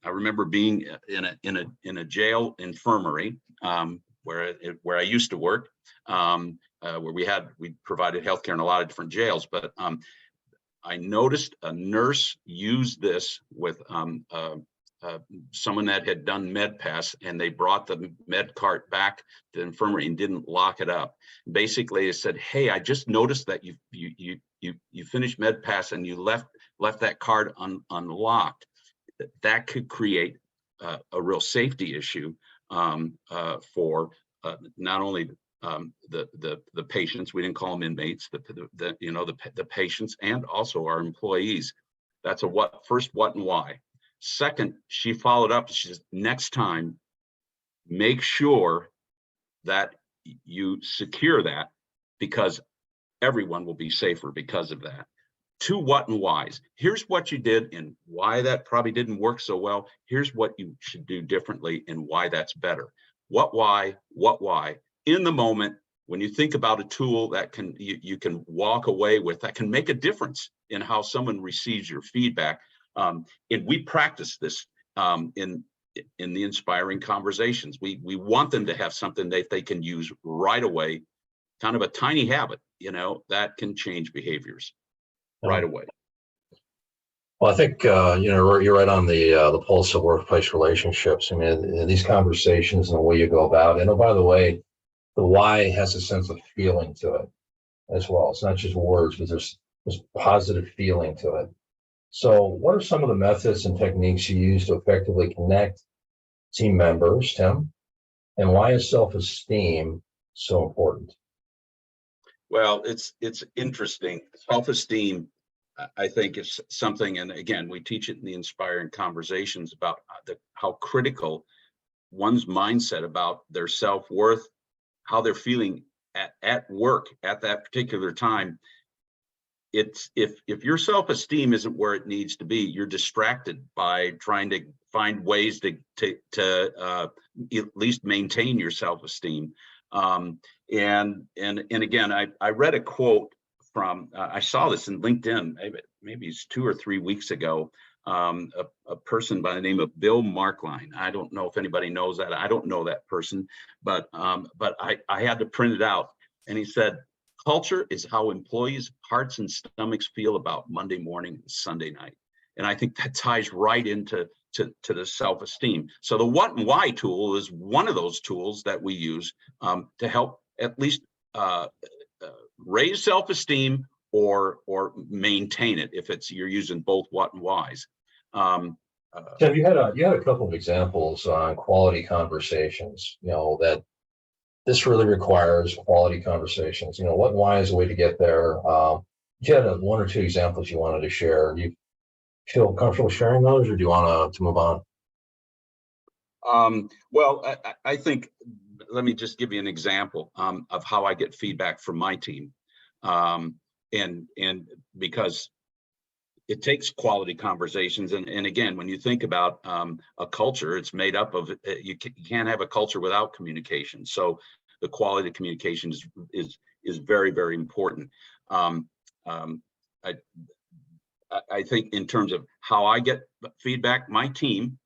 E: remember being in a jail infirmary where I used to work, where we provided healthcare in a lot of different jails. But I noticed a nurse use this with someone that had done med pass, and they brought the med cart back to the infirmary and didn't lock it up. Basically, it said, "Hey, I just noticed that you finished med pass and you left that card unlocked. that could create a real safety issue for not only the patients, we didn't call them inmates, the patients, and also our employees. That's a first what and why. Second, she followed up. She says, next time, make sure that you secure that, because everyone will be safer because of that. Two what and whys. Here's what you did and why that probably didn't work so well. Here's what you should do differently and why that's better. What, why, in the moment, when you think about a tool that you can walk away with, that can make a difference in how someone receives your feedback. And we practice this in the inspiring conversations. We want them to have something that they can use right away, kind of a tiny habit, that can change behaviors right away.
B: Well, I think you're right on the pulse of workplace relationships. I mean, these conversations and the way you go about it. And oh, by the way, the why has a sense of feeling to it as well. It's not just words, but there's positive feeling to it. So, what are some of the methods and techniques you use to effectively connect team members, Tim? And why is self-esteem so important?
E: Well, it's interesting. Self-esteem, I think, is something, and again, we teach it in the inspiring conversations about how critical one's mindset about their self-worth, how they're feeling at work at that particular time. It's if your self-esteem isn't where it needs to be, you're distracted by trying to find ways to at least maintain your self-esteem. And again, I read a quote from, I saw this in LinkedIn, maybe it's 2 or 3 weeks ago, a person by the name of Bill Markline. I don't know if anybody knows that. I don't know that person, but I had to print it out. And he said, culture is how employees' hearts and stomachs feel about Monday morning and Sunday night. And I think that ties right into the self-esteem. So the what and why tool is one of those tools that we use to help at least raise self-esteem or maintain it if you're using both what and whys.
B: Tim, you had a couple of examples on quality conversations, that this really requires quality conversations. What and why is a way to get there. You had 1 or 2 examples you wanted to share. Do you feel comfortable sharing those, or do you want to move on?
E: Well, I think, let me just give you an example of how I get feedback from my team. And because it takes quality conversations. And again, when you think about a culture, it's made up of, you can't have a culture without communication. So the quality of communication is very, very important. I think in terms of how I get feedback, my team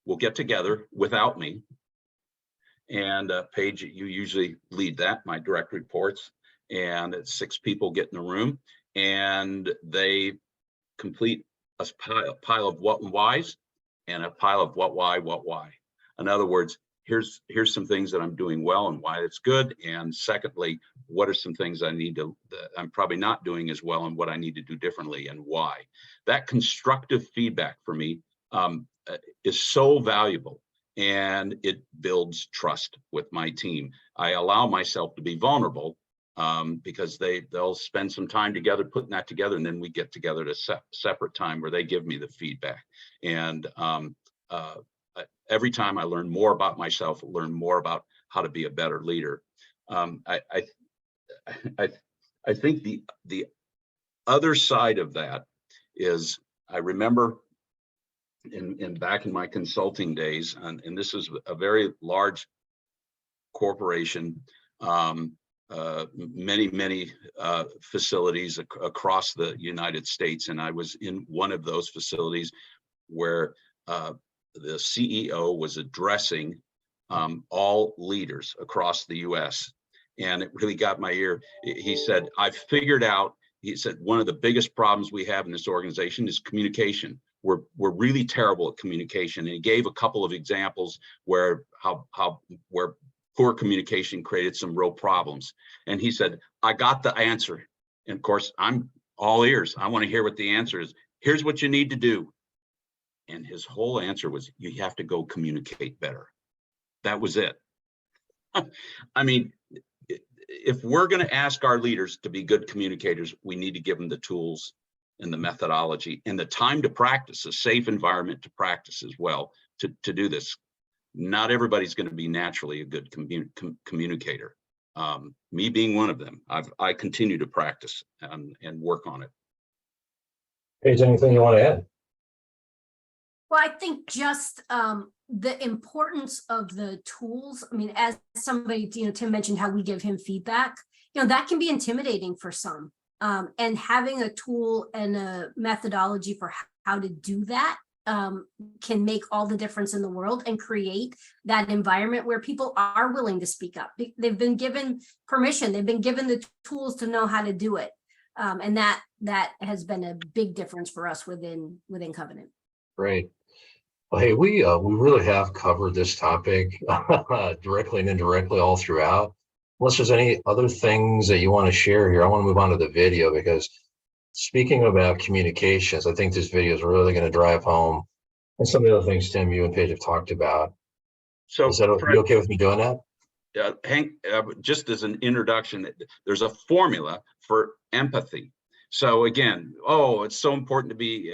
E: will get together without me. And Paige, you usually lead that, my direct reports, and 6 people get in the room and they complete a pile of what and whys and a pile of what, why. In other words, here's some things that I'm doing well and why it's good. And secondly, what are some things that I'm probably not doing as well and what I need to do differently and why. That constructive feedback for me is so valuable, and it builds trust with my team. I allow myself to be vulnerable because they'll spend some time together putting that together, and then we get together at a separate time where they give me the feedback. And every time I learn more about myself, learn more about how to be a better leader. I think the other side of that is, I remember back in my consulting days, and this is a very large corporation, many facilities across the United States, and I was in one of those facilities where the CEO was addressing all leaders across the US, and it really got my ear. He said, "I've figured out," he said, "one of the biggest problems we have in this organization is communication. We're really terrible at communication." And he gave a couple of examples where where poor communication created some real problems. And he said, "I got the answer." And of course, I'm all ears. I want to hear what the answer is. "Here's what you need to do. And his whole answer was, you have to go communicate better. That was it. I mean, if we're going to ask our leaders to be good communicators, we need to give them the tools and the methodology and the time to practice, a safe environment to practice as well to do this. Not everybody's going to be naturally a good communicator. Me being one of them, I continue to practice and work on it.
B: Paige, anything you want to add?
C: Well, I think just the importance of the tools. I mean, as somebody, Tim mentioned how we give him feedback, that can be intimidating for some. And having a tool and a methodology for how to do that can make all the difference in the world and create that environment where people are willing to speak up. They've been given permission, they've been given the tools to know how to do it. And that has been a big difference for us within Covenant.
B: Great. Well, hey, we really have covered this topic directly and indirectly all throughout. Unless there's any other things that you want to share here, I want to move on to the video, because speaking about communications, I think this video is really going to drive home, and some of the other things, Tim, you and Paige have talked about.
E: So,
B: Is that you okay with me doing that?
E: Hank, just as an introduction, there's a formula for empathy. So again, it's so important to be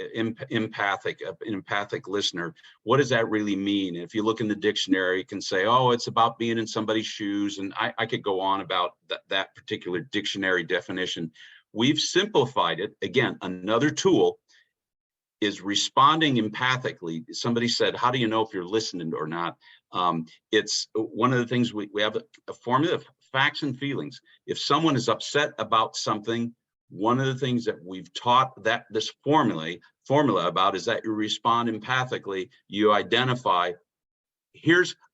E: empathic, an empathic listener. What does that really mean? If you look in the dictionary, you can say, it's about being in somebody's shoes. And I could go on about that particular dictionary definition. We've simplified it. Again, another tool is responding empathically. Somebody said, how do you know if you're listening or not? It's one of the things we have a formula of facts and feelings. If someone is upset about something, one of the things that we've taught that this formula about is that you respond empathically. You identify,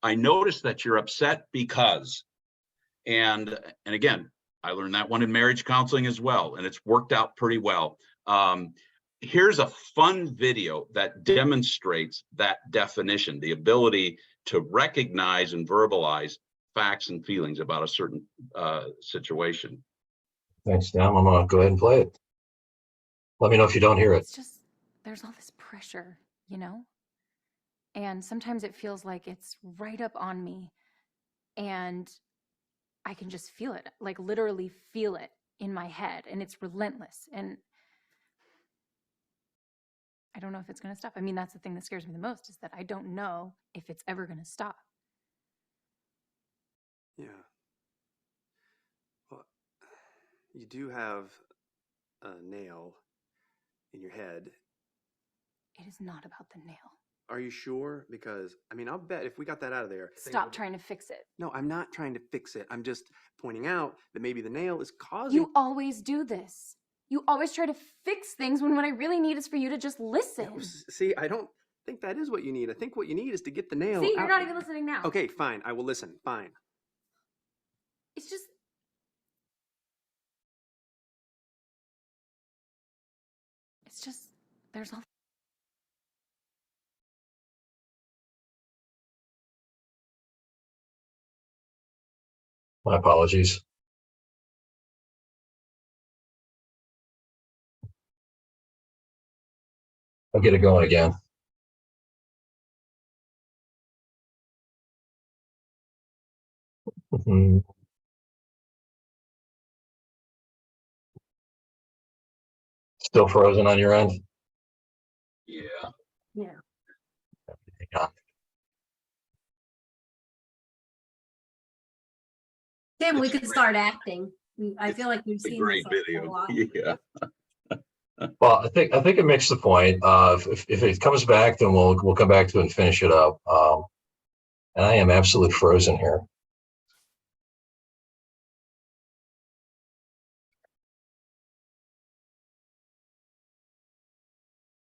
E: I noticed that you're upset because, and again, I learned that one in marriage counseling as well, and it's worked out pretty well. Here's a fun video that demonstrates that definition, the ability to recognize and verbalize facts and feelings about a certain situation.
B: Thanks, Tim. I'm going to go ahead and play it. Let me know if you don't hear it.
F: It's just, there's all this pressure, and sometimes it feels like it's right up on me, and I can just feel it, like literally feel it in my head, and it's relentless. And I don't know if it's going to stop. I mean, that's the thing that scares me the most, is that I don't know if it's ever going to stop.
G: Yeah. Well, you do have a nail in your head.
F: It is not about the nail.
G: Are you sure? Because, I'll bet if we got that out of there.
F: Stop trying to fix it.
G: No, I'm not trying to fix it. I'm just pointing out that maybe the nail is causing.
F: You always do this. You always try to fix things when what I really need is for you to just listen.
G: See, I don't think that is what you need. I think what you need is to get the nail
F: See,
G: out.
F: you're not even listening now.
G: Okay, fine. I will listen. Fine.
F: It's just, there's all.
B: My apologies. I'll get it going again. Still frozen on your end?
E: Yeah.
C: Yeah. Tim, we could start acting. I feel like we've
E: It's a
C: seen
E: great
C: this a
E: video.
C: lot.
E: Yeah.
B: Well, I think it makes the point. If it comes back, then we'll come back to it and finish it up. And I am absolutely frozen here.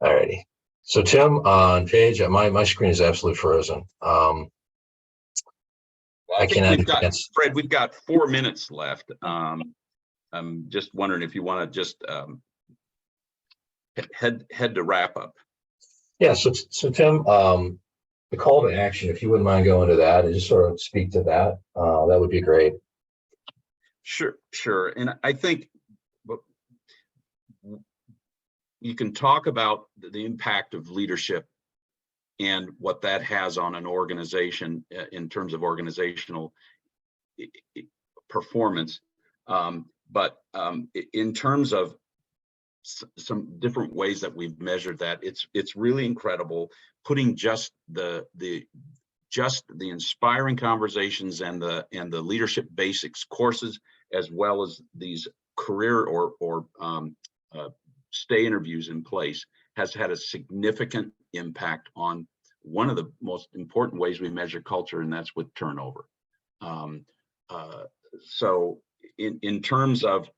B: Alrighty. So Tim, on Paige, my screen is absolutely frozen. I cannot advance.
E: Fred, we've got 4 minutes left. I'm just wondering if you want to just head to wrap up.
B: Yeah. So Tim, the call to action, if you wouldn't mind going to that and just sort of speak to that, that would be great.
E: Sure. And I think you can talk about the impact of leadership and what that has on an organization in terms of organizational performance. But in terms of some different ways that we've measured that, it's really incredible, putting just the inspiring conversations and the leadership basics courses, as well as these career or stay interviews in place, has had a significant impact on one of the most important ways we measure culture, and that's with turnover. So in terms of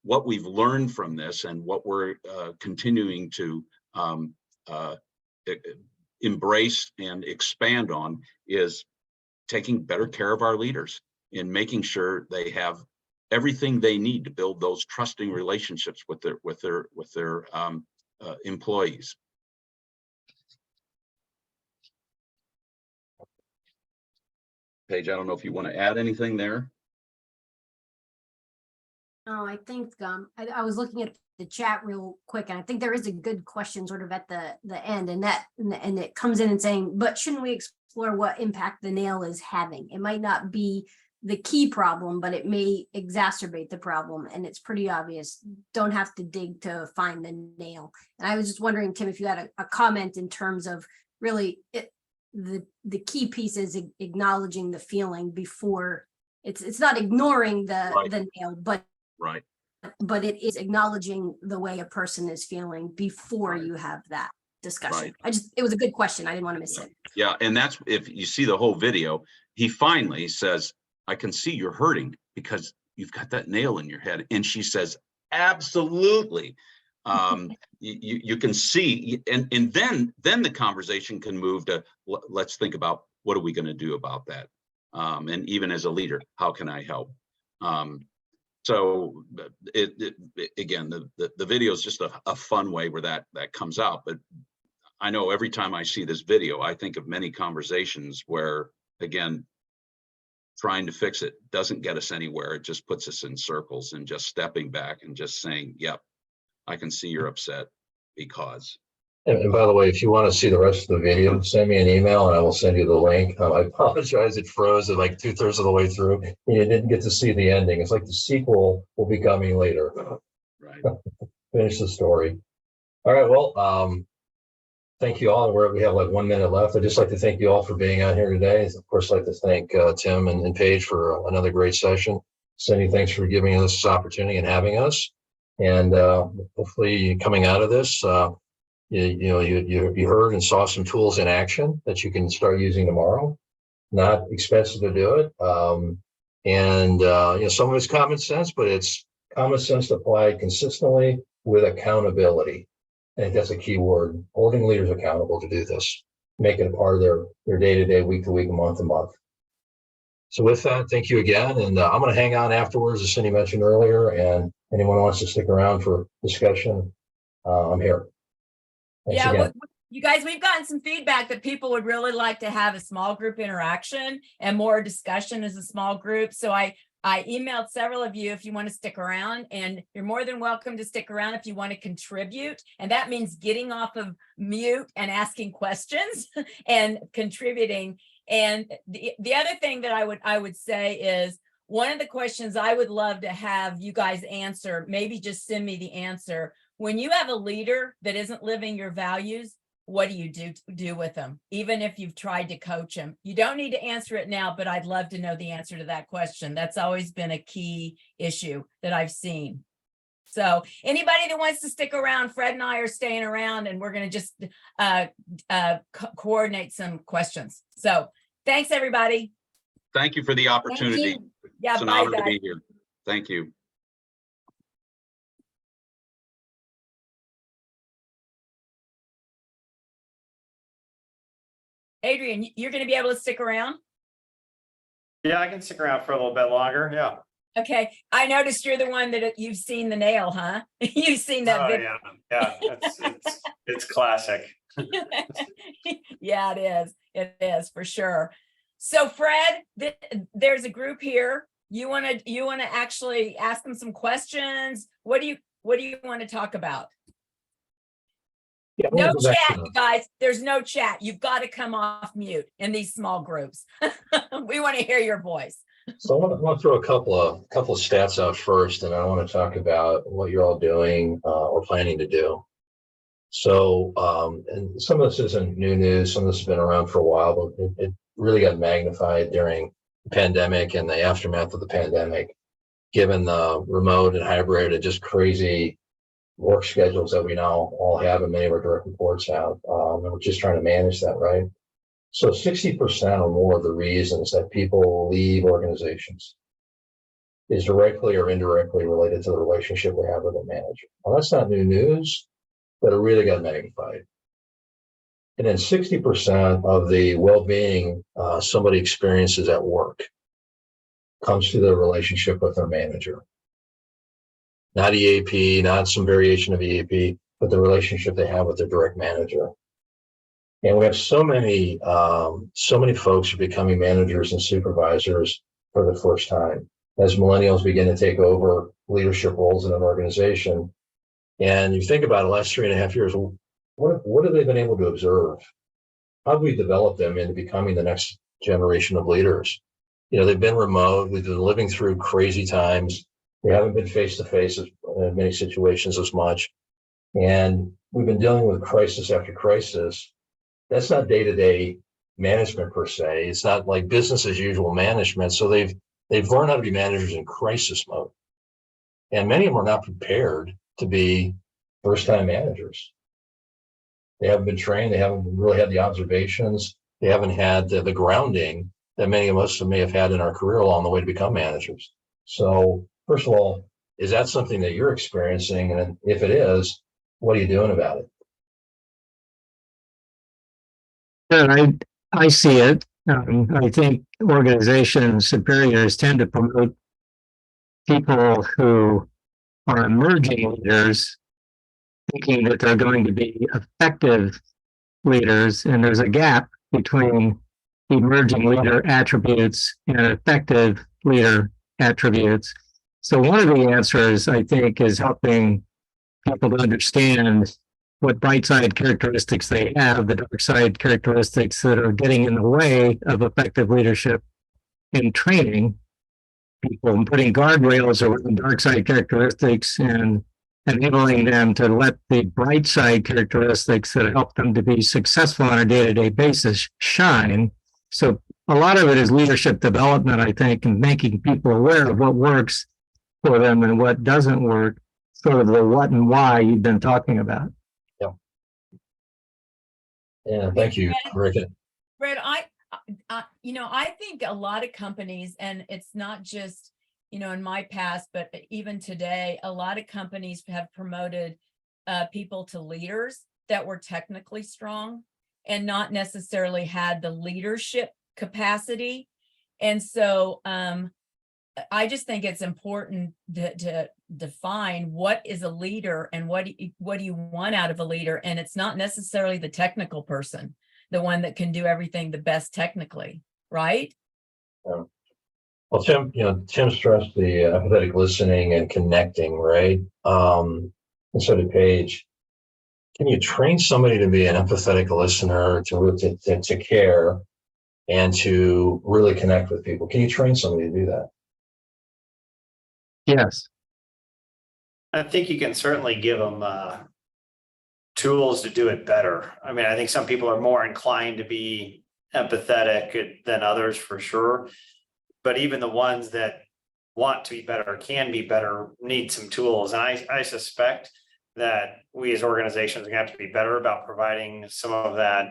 E: what we've learned from this and what we're continuing to embrace and expand on, is taking better care of our leaders and making sure they have everything they need to build those trusting relationships with their employees. Paige, I don't know if you want to add anything there.
C: No, I think I was looking at the chat real quick, and I think there is a good question sort of at the end, and it comes in and saying, but shouldn't we explore what impact the nail is having? It might not be the key problem, but it may exacerbate the problem, and it's pretty obvious. Don't have to dig to find the nail. And I was just wondering, Tim, if you had a comment in terms of really the key piece is acknowledging the feeling before it's not ignoring the nail, but
E: Right.
C: But it is acknowledging the way a person is feeling before
E: Right.
C: you have that discussion.
E: Right.
C: It was a good question. I didn't want to miss it.
E: Yeah, and that's, if you see the whole video, he finally says, I can see you're hurting because you've got that nail in your head. And she says, absolutely. You can see, and then the conversation can move to, let's think about what are we going to do about that? And even as a leader, how can I help? So again, the video is just a fun way where that comes out. But I know every time I see this video, I think of many conversations where, again, trying to fix it doesn't get us anywhere. It just puts us in circles, and just stepping back and just saying, yep, I can see you're upset because.
B: And by the way, if you want to see the rest of the video, send me an email and I will send you the link. I apologize, it froze at like 2/3 of the way through. You didn't get to see the ending. It's like the sequel will be coming later.
E: Right.
B: Finish the story. All right, well, thank you all. We have like 1 minute left. I'd just like to thank you all for being on here today. Of course, I'd like to thank Tim and Paige for another great session. Cindy, thanks for giving us this opportunity and having us. And hopefully coming out of this, you heard and saw some tools in action that you can start using tomorrow. Not expensive to do it. Some of it's common sense, but it's common sense applied consistently with accountability. I think that's a key word, holding leaders accountable to do this, make it a part of their day-to-day, week-to-week, month-to-month. So with that, thank you again. And I'm going to hang on afterwards, as Cindy mentioned earlier, and anyone who wants to stick around for discussion, I'm here. Thanks again.
A: You guys, we've gotten some feedback that people would really like to have a small group interaction and more discussion as a small group. So I emailed several of you if you want to stick around, and you're more than welcome to stick around if you want to contribute. And that means getting off of mute and asking questions and contributing. And the other thing that I would say is, one of the questions I would love to have you guys answer, maybe just send me the answer. When you have a leader that isn't living your values, what do you do with them? Even if you've tried to coach them, you don't need to answer it now, but I'd love to know the answer to that question. That's always been a key issue that I've seen. So anybody that wants to stick around, Fred and I are staying around, and we're going to just coordinate some questions. So thanks, everybody.
E: Thank you for the opportunity.
A: Yeah,
E: it's an honor to be here. Thank you.
A: Adrian, you're going to be able to stick around?
H: Yeah, I can stick around for a little bit longer. Yeah.
A: Okay. I noticed you're the one that you've seen the nail, huh? You've seen that video.
H: Yeah. It's classic.
A: Yeah, it is. It is for sure. So Fred, there's a group here. You want to actually ask them some questions? What do you want to talk about?
B: Yeah, I wanna
A: No
B: go back
A: chat,
B: to
A: you guys. There's no chat. You've got to come off mute in these small groups. We want to hear your voice.
B: So I want to throw a couple of stats out first, and I want to talk about what you're all doing or planning to do. So, and some of this isn't new news. Some of this has been around for a while, but it really got magnified during the pandemic and the aftermath of the pandemic, given the remote and hybrid and just crazy work schedules that we now all have and many of our direct reports have. And we're just trying to manage that, right? So 60% or more of the reasons that people leave organizations is directly or indirectly related to the relationship they have with a manager. Well, that's not new news, but it really got magnified. And then 60% of the well-being somebody experiences at work comes through their relationship with their manager. Not EAP, not some variation of EAP, but the relationship they have with their direct manager. And we have so many folks are becoming managers and supervisors for the first time as millennials begin to take over leadership roles in an organization. And you think about the last 3.5 years, what have they been able to observe? How do we develop them into becoming the next generation of leaders? You know, they've been remote. We've been living through crazy times. We haven't been face to face in many situations as much. And we've been dealing with crisis after crisis. That's not day-to-day management per se. It's not like business as usual management. So they've learned how to be managers in crisis mode. And many of them are not prepared to be first-time managers. They haven't been trained. They haven't really had the observations. They haven't had the grounding that many of us may have had in our career along the way to become managers. So first of all, is that something that you're experiencing? And if it is, what are you doing about it?
I: I see it. I think organizations, superiors tend to promote people who are emerging leaders, thinking that they're going to be effective leaders. And there's a gap between emerging leader attributes and effective leader attributes. So one of the answers, I think, is helping people to understand what bright side characteristics they have, the dark side characteristics that are getting in the way of effective leadership, and training people and putting guardrails around dark side characteristics and enabling them to let the bright side characteristics that help them to be successful on a day-to-day basis shine. So a lot of it is leadership development, I think, and making people aware of what works for them and what doesn't work, sort of the what and why you've been talking about.
B: Yeah, thank you, Rick.
A: Fred, I think a lot of companies, and it's not just, in my past, but even today, a lot of companies have promoted people to leaders that were technically strong and not necessarily had the leadership capacity. And so I just think it's important to define what is a leader and what do you want out of a leader. And it's not necessarily the technical person, the one that can do everything the best technically, right?
B: Well, Tim, Tim stressed the empathetic listening and connecting, right? And so did Paige. Can you train somebody to be an empathetic listener, to care, and to really connect with people? Can you train somebody to do that?
I: Yes.
H: I think you can certainly give them tools to do it better. I mean, I think some people are more inclined to be empathetic than others for sure. But even the ones that want to be better, can be better, need some tools. And I suspect that we as organizations are going to have to be better about providing some of that,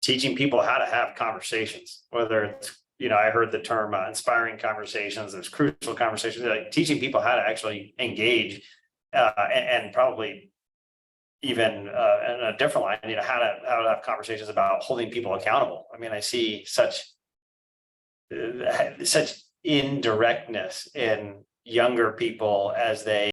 H: teaching people how to have conversations, whether it's, I heard the term inspiring conversations, there's crucial conversations, like teaching people how to actually engage and probably even in a different line, how to have conversations about holding people accountable. I mean, I see such indirectness in younger people as they